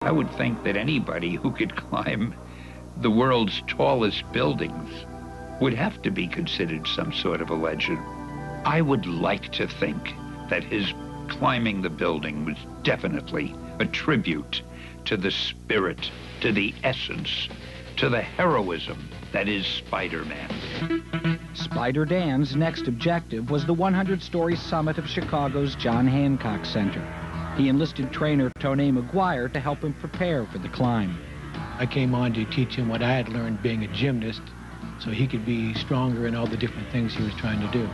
I would think that anybody who could climb the world's tallest buildings would have to be considered some sort of a legend. I would like to think that his climbing the building was definitely a tribute to the spirit, to the essence, to the heroism that is Spider-Man. SpiderDan's next objective was the 100-story summit of Chicago's John Hancock Center. He enlisted trainer Tony McGuire to help him prepare for the climb. I came on to teach him what I had learned being a gymnast so he could be stronger in all the different things he was trying to do.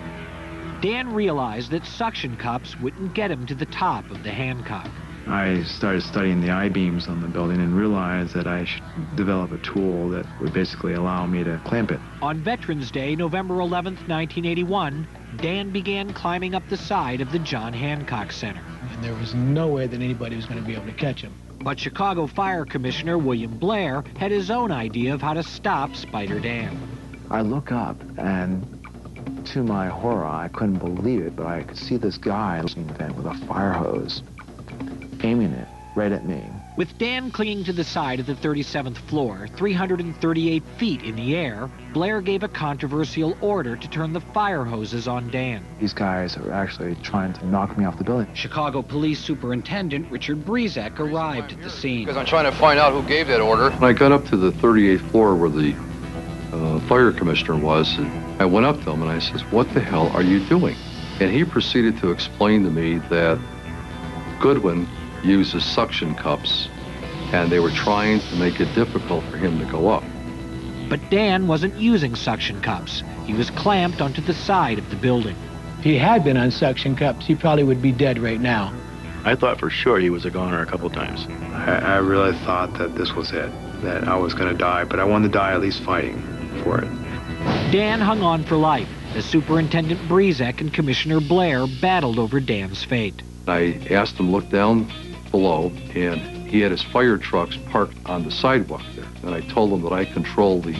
Dan realized that suction cups wouldn't get him to the top of the Hancock. I started studying the I-beams on the building and realized that I should develop a tool that would basically allow me to clamp it. On Veterans Day, November 11th, 1981, Dan began climbing up the side of the John Hancock Center. And there was no way that anybody was going to be able to catch him. But Chicago Fire Commissioner William Blair had his own idea of how to stop SpiderDan. I look up, and to my horror, I couldn't believe it, but I could see this guy with a fire hose, aiming it right at me. With Dan clinging to the side of the 37th floor, 338 feet in the air, Blair gave a controversial order to turn the fire hoses on Dan. These guys are actually trying to knock me off the building. Chicago Police Superintendent Richard Brezek arrived at the scene. Because I'm trying to find out who gave that order. When I got up to the 38th floor where the fire commissioner was, I went up to him and I says, "What the hell are you doing?" And he proceeded to explain to me that Goodwin uses suction cups, and they were trying to make it difficult for him to go up. But Dan wasn't using suction cups. He was clamped onto the side of the building. If he had been on suction cups, he probably would be dead right now. I thought for sure he was a goner a couple times. I really thought that this was it, that I was going to die, but I wanted to die at least fighting for it. Dan hung on for life as Superintendent Brezek and Commissioner Blair battled over Dan's fate. I asked him to look down below, and he had his fire trucks parked on the sidewalk there. And I told him that I controlled the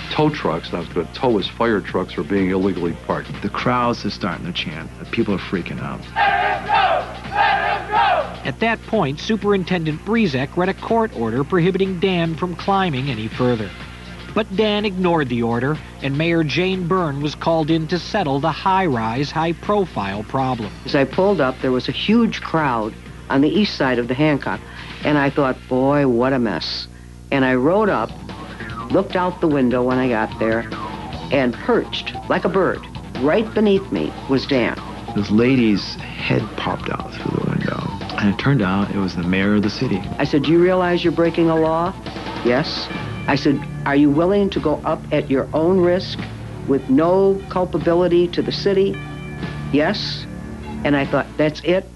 tow trucks, and I was going to tow his fire trucks for being illegally parked. The crowds are starting to chant. People are freaking out. Let him go! Let him go! At that point, Superintendent Brezek read a court order prohibiting Dan from climbing any further. But Dan ignored the order, and Mayor Jane Byrne was called in to settle the high-rise, high-profile problem. As I pulled up, there was a huge crowd on the east side of the Hancock, and I thought, boy, what a mess. And I rode up, looked out the window when I got there, and perched like a bird right beneath me was Dan. This lady's head popped out through the window, and it turned out it was the mayor of the city. I said, "Do you realize you're breaking a law?" "Yes." I said, "Are you willing to go up at your own risk with no culpability to the city?" "Yes." And I thought, that's it.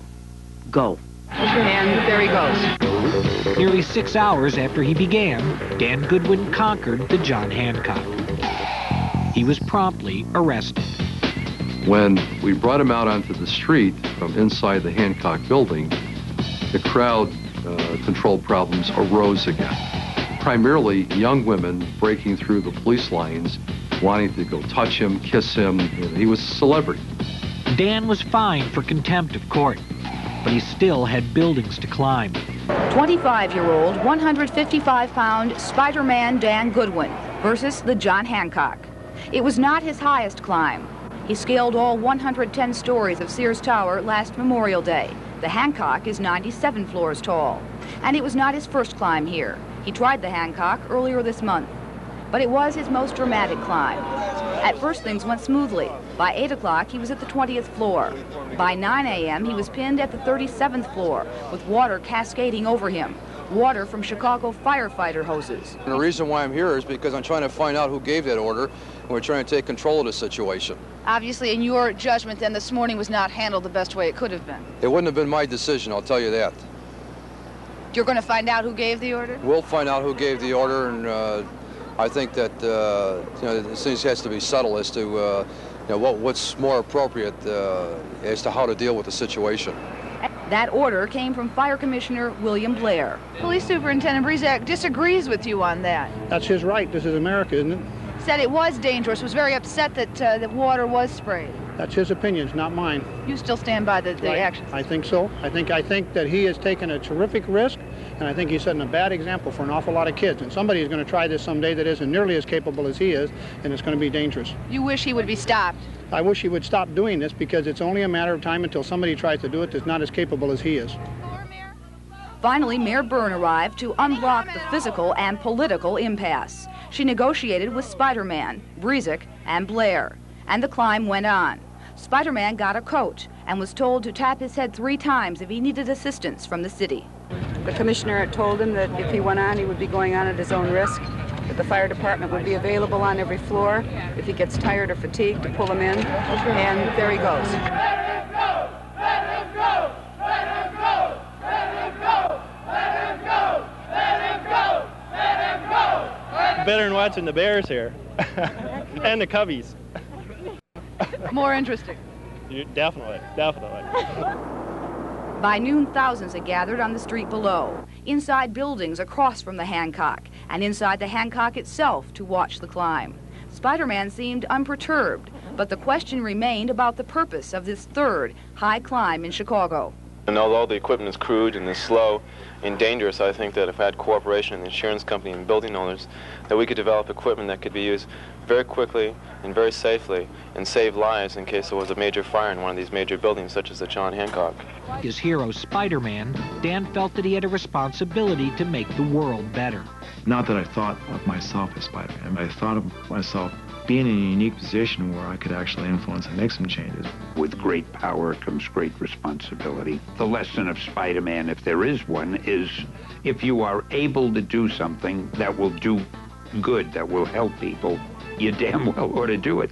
Go. And there he goes. Nearly 6 hours after he began, Dan Goodwin conquered the John Hancock. He was promptly arrested. When we brought him out onto the street from inside the Hancock building, the crowd control problems arose again. Primarily young women breaking through the police lines, wanting to go touch him, kiss him. He was a celebrity. Dan was fined for contempt of court, but he still had buildings to climb. 25-year-old, 155-pound Spider-Man Dan Goodwin versus the John Hancock. It was not his highest climb. He scaled all 110 stories of Sears Tower last Memorial Day. The Hancock is 97 floors tall. And it was not his first climb here. He tried the Hancock earlier this month. But it was his most dramatic climb. At first, things went smoothly. By 8 o'clock, he was at the 20th floor. By 9 a.m., he was pinned at the 37th floor, with water cascading over him. Water from Chicago firefighter hoses. And the reason why I'm here is because I'm trying to find out who gave that order, and we're trying to take control of the situation. Obviously, in your judgment, then, this morning was not handled the best way it could have been. It wouldn't have been my decision, I'll tell you that. You're going to find out who gave the order? We'll find out who gave the order, and I think that this thing has to be settled as to what's more appropriate as to how to deal with the situation. That order came from Fire Commissioner William Blair. Police Superintendent Brezek disagrees with you on that. That's his right. This is America, isn't it? Said it was dangerous, was very upset that that water was sprayed. That's his opinions, not mine. You still stand by the right. actions? I think so. I think that he has taken a terrific risk and I think he's setting a bad example for an awful lot of kids. And somebody is going to try this someday that isn't nearly as capable as he is, and it's going to be dangerous. You wish he would be stopped? I wish he would stop doing this, because it's only a matter of time until somebody tries to do it that's not as capable as he is. Finally, Mayor Byrne arrived to unblock the physical and political impasse. She negotiated with Spiderman, Breezick, and Blair, and the climb went on. Spiderman got a coat and was told to tap his head 3 times if he needed assistance from the city. The commissioner had told him that if he went on, he would be going on at his own risk, that the fire department would be available on every floor if he gets tired or fatigued to pull him in, and there he goes. Let him go! Let him go! Let him go! Let him go! Let him go! Let him go! Let him go! Better than watching the Bears here. And the Cubbies. More interesting. Definitely, definitely. By noon, thousands had gathered on the street below, inside buildings across from the Hancock, and inside the Hancock itself to watch the climb. Spiderman seemed unperturbed, but the question remained about the purpose of this 3rd high climb in Chicago. And although the equipment is crude and is slow and dangerous, I think that if I had cooperation in the insurance company and building owners, that we could develop equipment that could be used very quickly and very safely and save lives in case there was a major fire in one of these major buildings, such as the John Hancock. His hero, Spiderman, Dan felt that he had a responsibility to make the world better. Not that I thought of myself as Spider-Man, I thought of myself being in a unique position where I could actually influence and make some changes. With great power comes great responsibility. The lesson of Spider-Man, if there is one, is if you are able to do something that will do good, that will help people, you damn well ought to do it.